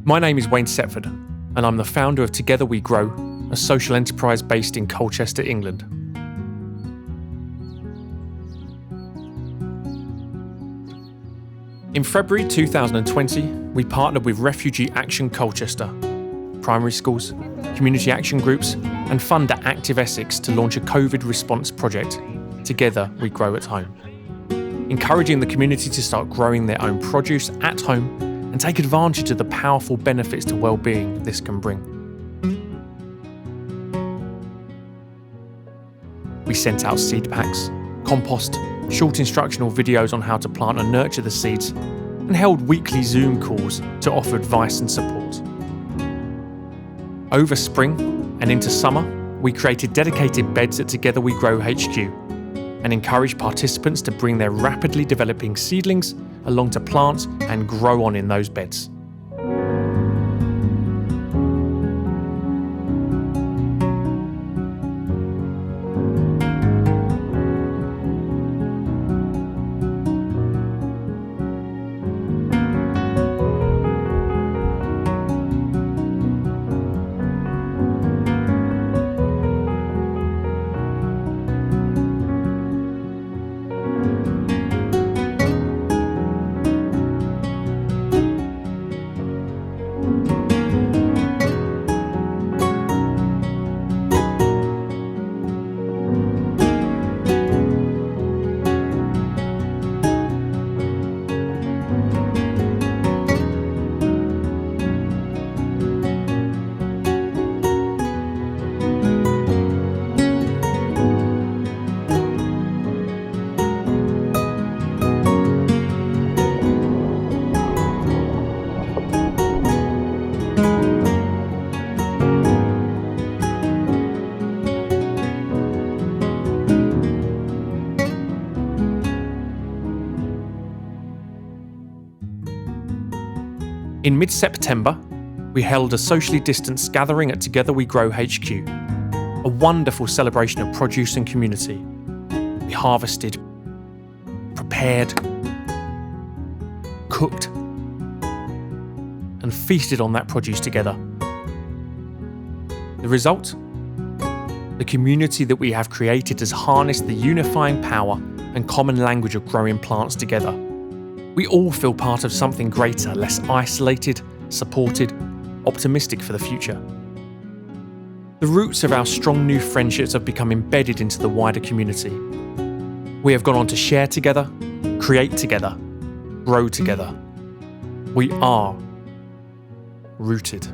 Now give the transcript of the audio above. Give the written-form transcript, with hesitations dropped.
My name is Wayne Setford, and I'm the founder of Together We Grow, a social enterprise based in Colchester, England. In February 2020, we partnered with Refugee Action Colchester, primary schools, community action groups, and funder Active Essex to launch a COVID response project, Together We Grow at Home, encouraging the community to start growing their own produce at home and take advantage of the powerful benefits to well-being this can bring. We sent out seed packs, compost, short instructional videos on how to plant and nurture the seeds, and held weekly Zoom calls to offer advice and support. Over spring and into summer, we created dedicated beds at Together We Grow HQ and encouraged participants to bring their rapidly developing seedlings along to plant and grow on in those beds. In mid-September, we held a socially distanced gathering at Together We Grow HQ, a wonderful celebration of produce and community. We harvested, prepared, cooked, and feasted on that produce together. The result? The community that we have created has harnessed the unifying power and common language of growing plants together. We all feel part of something greater, less isolated, supported, optimistic for the future. The roots of our strong new friendships have become embedded into the wider community. We have gone on to share together, create together, grow together. We are rooted.